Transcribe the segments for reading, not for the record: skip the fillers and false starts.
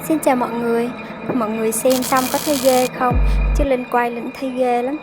Xin chào mọi người xem xong có thấy ghê không? Chứ Linh quay Linh thấy ghê lắm.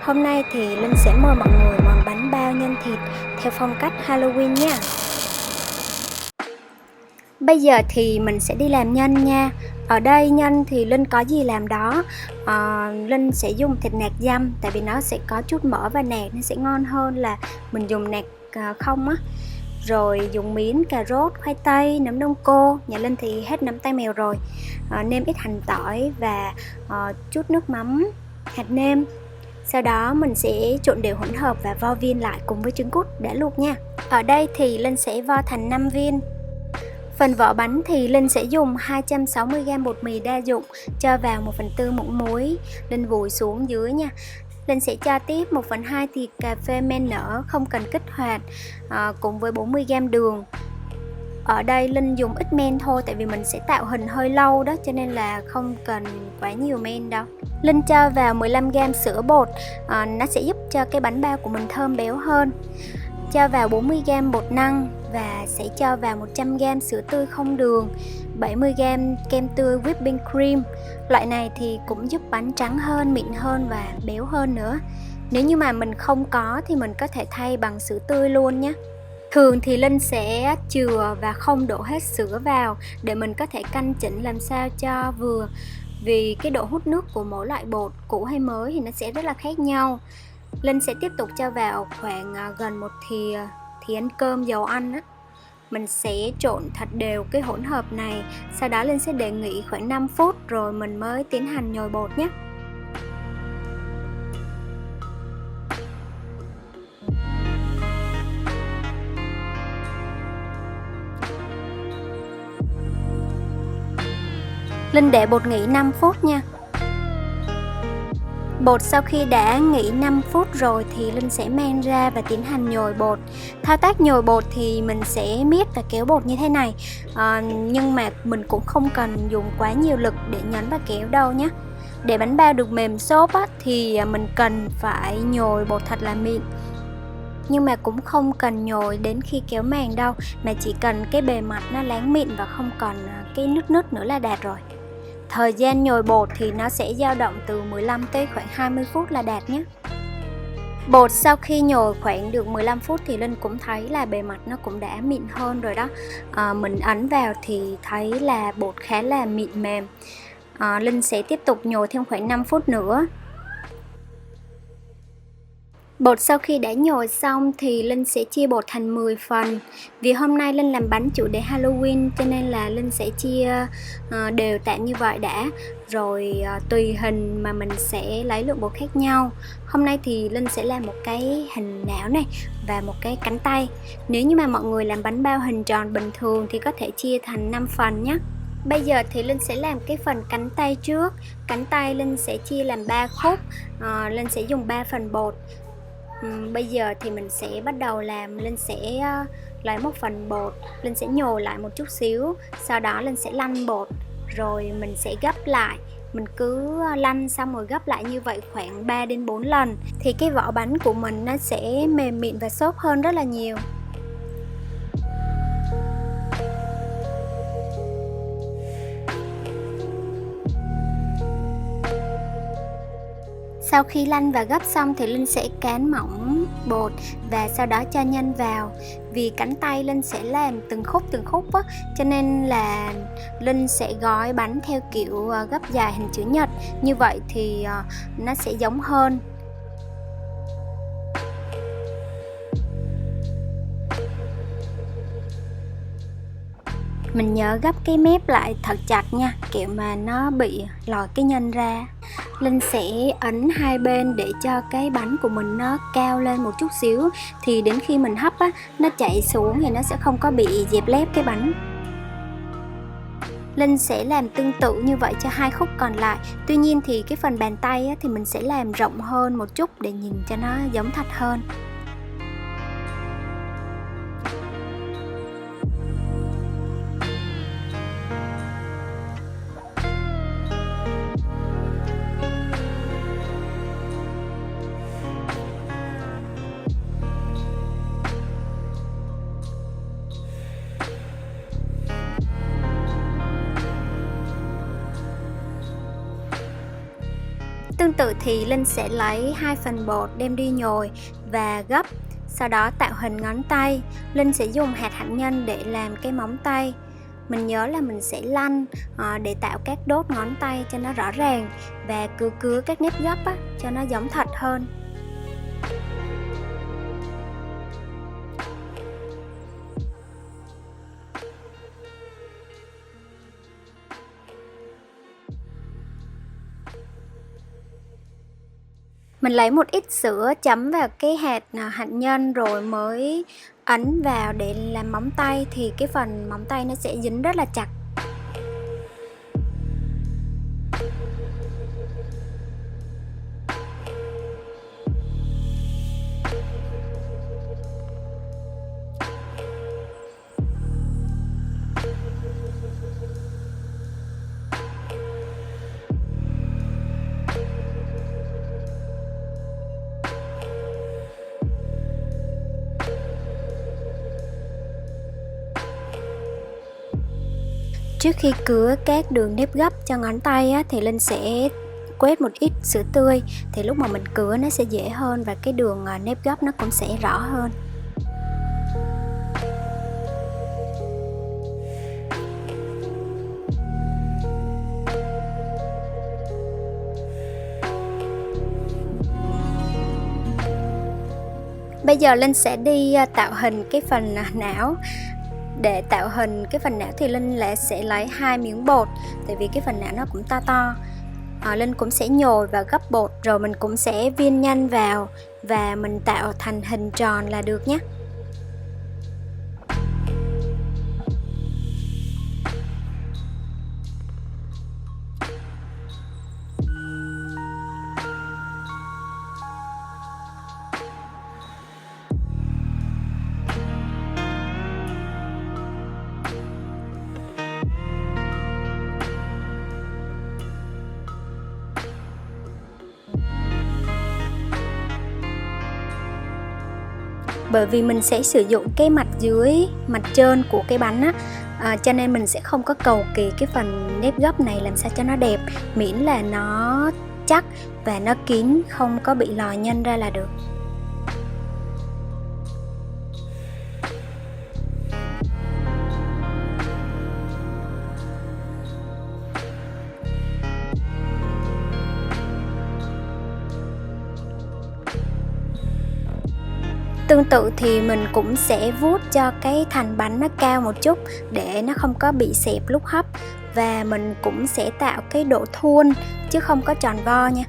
Hôm nay thì Linh sẽ mời mọi người món bánh bao nhân thịt theo phong cách Halloween nha. Bây giờ thì mình sẽ đi làm nhân nha. Ở đây nhân thì Linh có gì làm đó. Linh sẽ dùng thịt nạc dăm, tại vì nó sẽ có chút mỡ và nạc, nó sẽ ngon hơn là mình dùng nạc không á. Rồi dùng miến, cà rốt, khoai tây, nấm đông cô. Nhà Linh thì hết nấm tay mèo rồi. Nêm ít hành tỏi và chút nước mắm, hạt nêm. Sau đó mình sẽ trộn đều hỗn hợp và vo viên lại cùng với trứng cút đã luộc nha. Ở đây thì Linh sẽ vo thành 5 viên. Phần vỏ bánh thì Linh sẽ dùng 260g bột mì đa dụng, cho vào 1/4 muỗng muối, Linh vùi xuống dưới nha. Linh sẽ cho tiếp 1/2 thìa cà phê men nở không cần kích hoạt, cùng với 40g đường. Ở đây Linh dùng ít men thôi, tại vì mình sẽ tạo hình hơi lâu đó, cho nên là không cần quá nhiều men đâu. Linh cho vào 15g sữa bột, nó sẽ giúp cho cái bánh bao của mình thơm béo hơn. Cho vào 40g bột năng và sẽ cho vào 100g sữa tươi không đường, 70g kem tươi whipping cream. Loại này thì cũng giúp bánh trắng hơn, mịn hơn và béo hơn nữa. Nếu như mà mình không có thì mình có thể thay bằng sữa tươi luôn nhé. Thường thì Linh sẽ chừa và không đổ hết sữa vào để mình có thể căn chỉnh làm sao cho vừa. Vì cái độ hút nước của mỗi loại bột, cũ hay mới thì nó sẽ rất là khác nhau. Linh sẽ tiếp tục cho vào khoảng gần 1 thìa ăn cơm dầu ăn á. Mình sẽ trộn thật đều cái hỗn hợp này. Sau đó Linh sẽ để nghỉ khoảng 5 phút rồi mình mới tiến hành nhồi bột nhé. Linh để bột nghỉ 5 phút nha. Bột sau khi đã nghỉ 5 phút rồi thì Linh sẽ mang ra và tiến hành nhồi bột. Thao tác nhồi bột thì mình sẽ miết và kéo bột như thế này, nhưng mà mình cũng không cần dùng quá nhiều lực để nhấn và kéo đâu nhé. Để bánh bao được mềm xốp á, thì mình cần phải nhồi bột thật là mịn. Nhưng mà cũng không cần nhồi đến khi kéo màng đâu, mà chỉ cần cái bề mặt nó láng mịn và không còn cái nứt nữa là đạt rồi. Thời gian nhồi bột thì nó sẽ dao động từ 15 tới khoảng 20 phút là đạt nhé. Bột sau khi nhồi khoảng được 15 phút thì Linh cũng thấy là bề mặt nó cũng đã mịn hơn rồi đó. Mình ấn vào thì thấy là bột khá là mịn mềm. Linh sẽ tiếp tục nhồi thêm khoảng 5 phút nữa. Bột sau khi đã nhồi xong thì Linh sẽ chia bột thành 10 phần. Vì hôm nay Linh làm bánh chủ đề Halloween cho nên là Linh sẽ chia đều tạm như vậy đã. Rồi tùy hình mà mình sẽ lấy lượng bột khác nhau. Hôm nay thì Linh sẽ làm một cái hình não này và một cái cánh tay. Nếu như mà mọi người làm bánh bao hình tròn bình thường thì có thể chia thành 5 phần nhé. Bây giờ thì Linh sẽ làm cái phần cánh tay trước. Cánh tay Linh sẽ chia làm 3 khúc. Linh sẽ dùng 3 phần bột. Bây giờ thì mình sẽ bắt đầu làm. Linh sẽ lấy một phần bột, Linh sẽ nhồi lại một chút xíu, sau đó Linh sẽ lăn bột, rồi mình sẽ gấp lại. Mình cứ lăn xong rồi gấp lại như vậy khoảng 3 đến 4 lần thì cái vỏ bánh của mình nó sẽ mềm mịn và xốp hơn rất là nhiều. Sau khi lăn và gấp xong thì Linh sẽ cán mỏng bột và sau đó cho nhân vào. Vì cánh tay Linh sẽ làm từng khúc á, cho nên là Linh sẽ gói bánh theo kiểu gấp dài hình chữ nhật. Như vậy thì nó sẽ giống hơn. Mình nhớ gấp cái mép lại thật chặt nha, kiểu mà nó bị lòi cái nhân ra. Linh sẽ ấn hai bên để cho cái bánh của mình nó cao lên một chút xíu. Thì đến khi mình hấp á, nó chảy xuống thì nó sẽ không có bị dẹp lép cái bánh. Linh sẽ làm tương tự như vậy cho 2 khúc còn lại. Tuy nhiên thì cái phần bàn tay á, thì mình sẽ làm rộng hơn một chút để nhìn cho nó giống thật hơn. Tương tự thì Linh sẽ lấy 2 phần bột đem đi nhồi và gấp, sau đó tạo hình ngón tay. Linh sẽ dùng hạt hạnh nhân để làm cái móng tay. Mình nhớ là mình sẽ lăn để tạo các đốt ngón tay cho nó rõ ràng và cứa các nếp gấp cho nó giống thật hơn. Mình lấy một ít sữa chấm vào cái hạt hạnh nhân rồi mới ấn vào để làm móng tay, thì cái phần móng tay nó sẽ dính rất là chặt. Trước khi cứa các đường nếp gấp cho ngón tay thì Linh sẽ quét một ít sữa tươi, thì lúc mà mình cứa nó sẽ dễ hơn và cái đường nếp gấp nó cũng sẽ rõ hơn. Bây giờ Linh sẽ đi tạo hình cái phần não. Để tạo hình cái phần não thì Linh sẽ lấy 2 miếng bột, tại vì cái phần não nó cũng to. Linh cũng sẽ nhồi và gấp bột, rồi mình cũng sẽ viên nhân vào và mình tạo thành hình tròn là được nhé. Bởi vì mình sẽ sử dụng cái mặt dưới, mặt trơn của cái bánh cho nên mình sẽ không có cầu kỳ cái phần nếp gấp này làm sao cho nó đẹp, miễn là nó chắc và nó kín, không có bị lòi nhân ra là được. Tương tự thì mình cũng sẽ vuốt cho cái thành bánh nó cao một chút để nó không có bị xẹp lúc hấp, và mình cũng sẽ tạo cái độ thuôn chứ không có tròn vo nha.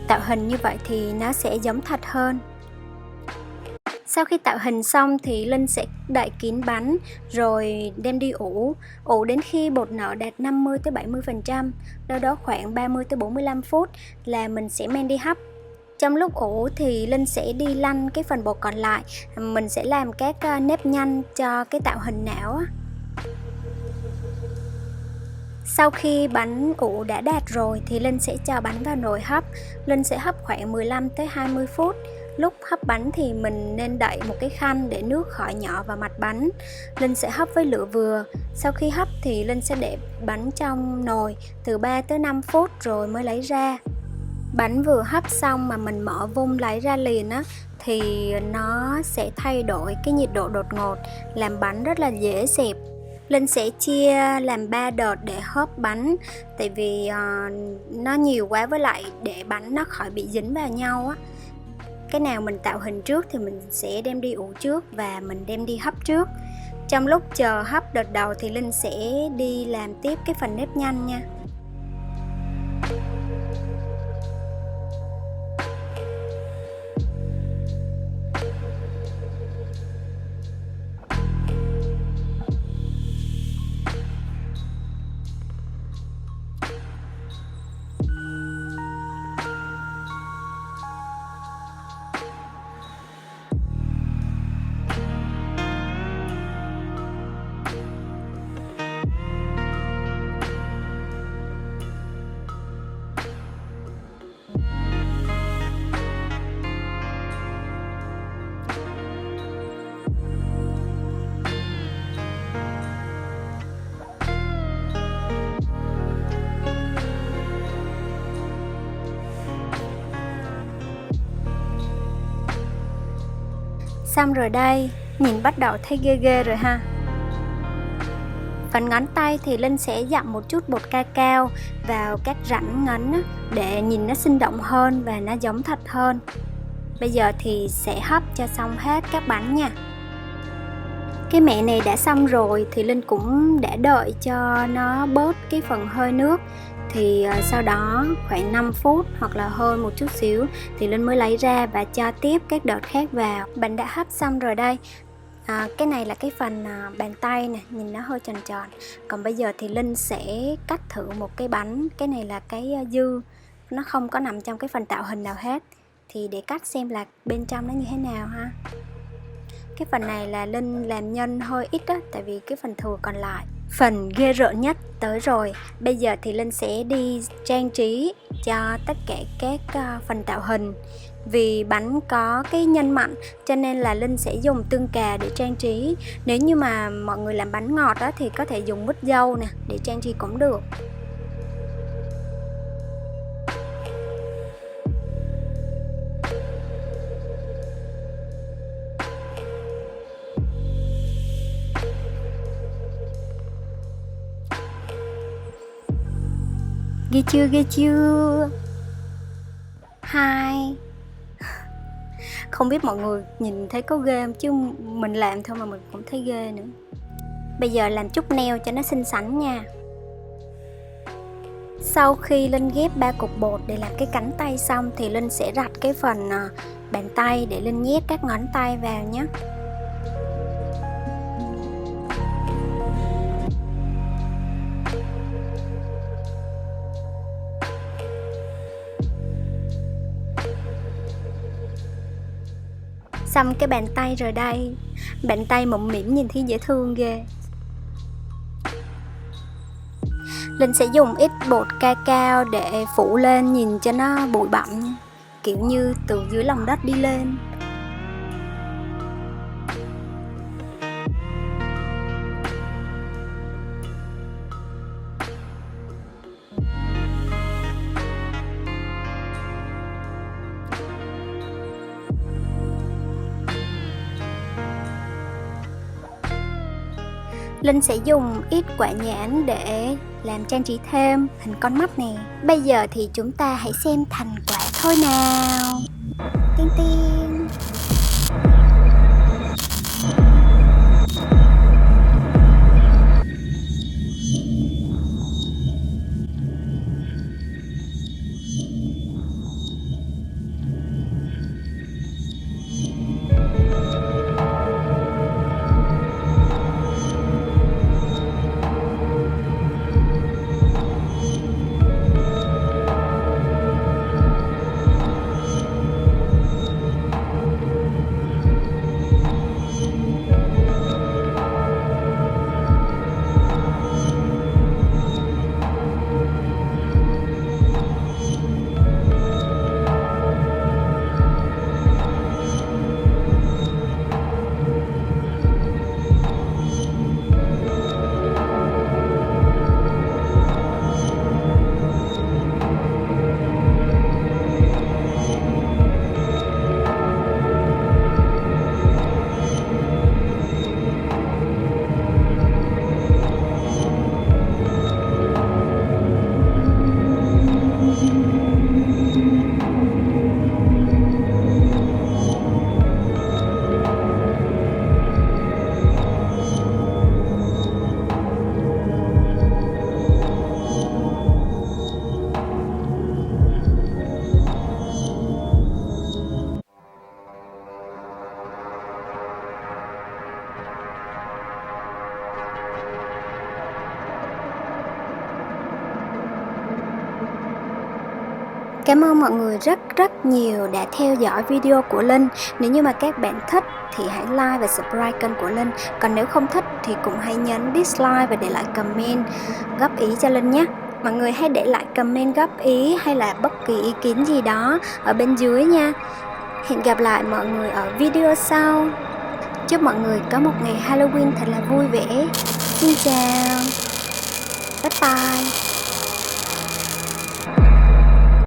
Tạo hình như vậy thì nó sẽ giống thật hơn. Sau khi tạo hình xong thì Linh sẽ đậy kín bánh rồi đem đi ủ đến khi bột nở đạt 50-70%, đâu đó khoảng 30-45 phút là mình sẽ mang đi hấp. Trong lúc ủ thì Linh sẽ đi lăn cái phần bột còn lại, mình sẽ làm các nếp nhăn cho cái tạo hình não. Sau khi bánh ủ đã đạt rồi thì Linh sẽ cho bánh vào nồi hấp. Linh sẽ hấp khoảng 15-20 phút. Lúc hấp bánh thì mình nên đậy một cái khăn để nước khỏi nhỏ vào mặt bánh. Linh sẽ hấp với lửa vừa. Sau khi hấp thì Linh sẽ để bánh trong nồi từ 3-5 phút rồi mới lấy ra. Bánh vừa hấp xong mà mình mở vung lấy ra liền thì nó sẽ thay đổi cái nhiệt độ đột ngột, làm bánh rất là dễ xẹp. Linh sẽ chia làm 3 đợt để hấp bánh, tại vì nó nhiều quá, với lại để bánh nó khỏi bị dính vào nhau Cái nào mình tạo hình trước thì mình sẽ đem đi ủ trước và mình đem đi hấp trước. Trong lúc chờ hấp đợt đầu thì Linh sẽ đi làm tiếp cái phần nếp nhăn nha. Xong rồi đây, nhìn bắt đầu thấy ghê ghê rồi ha. Phần ngón tay thì Linh sẽ dặm một chút bột cacao vào các rãnh ngấn để nhìn nó sinh động hơn và nó giống thật hơn. Bây giờ thì sẽ hấp cho xong hết các bánh nha. Cái mẻ này đã xong rồi thì Linh cũng đã đợi cho nó bớt cái phần hơi nước. Thì sau đó khoảng 5 phút hoặc là hơn một chút xíu thì Linh mới lấy ra và cho tiếp các đợt khác vào. Bánh đã hấp xong rồi đây. Cái này là cái phần bàn tay nè, nhìn nó hơi tròn tròn. Còn bây giờ thì Linh sẽ cắt thử một cái bánh. Cái này là cái dư, nó không có nằm trong cái phần tạo hình nào hết. Thì để cắt xem là bên trong nó như thế nào ha. Cái phần này là Linh làm nhân hơi ít á, tại vì cái phần thừa còn lại. Phần ghê rợn nhất tới rồi. Bây giờ thì Linh sẽ đi trang trí cho tất cả các phần tạo hình. Vì bánh có cái nhân mặn cho nên là Linh sẽ dùng tương cà để trang trí. Nếu như mà mọi người làm bánh ngọt đó thì có thể dùng mứt dâu nè để trang trí cũng được. Ghê chưa, ghê chưa? Hai. Không biết mọi người nhìn thấy có ghê không, chứ mình làm thôi mà mình cũng thấy ghê nữa. Bây giờ làm chút nail cho nó xinh xắn nha. Sau khi Linh ghép 3 cục bột để làm cái cánh tay xong thì Linh sẽ rạch cái phần bàn tay để Linh nhét các ngón tay vào nhé. Xong cái bàn tay rồi đây. Bàn tay mụn mĩm nhìn thấy dễ thương ghê. Linh sẽ dùng ít bột cacao để phủ lên nhìn cho nó bụi bặm, kiểu như từ dưới lòng đất đi lên. Linh sẽ dùng ít quả nhãn để làm trang trí thêm hình con mắt nè. Bây giờ thì chúng ta hãy xem thành quả thôi nào. Tiên tiên. Cảm ơn mọi người rất nhiều đã theo dõi video của Linh. Nếu như mà các bạn thích thì hãy like và subscribe kênh của Linh. Còn nếu không thích thì cũng hãy nhấn dislike và để lại comment góp ý cho Linh nhé. Mọi người hãy để lại comment góp ý hay là bất kỳ ý kiến gì đó ở bên dưới nha. Hẹn gặp lại mọi người ở video sau. Chúc mọi người có một ngày Halloween thật là vui vẻ. Xin chào. Bye bye.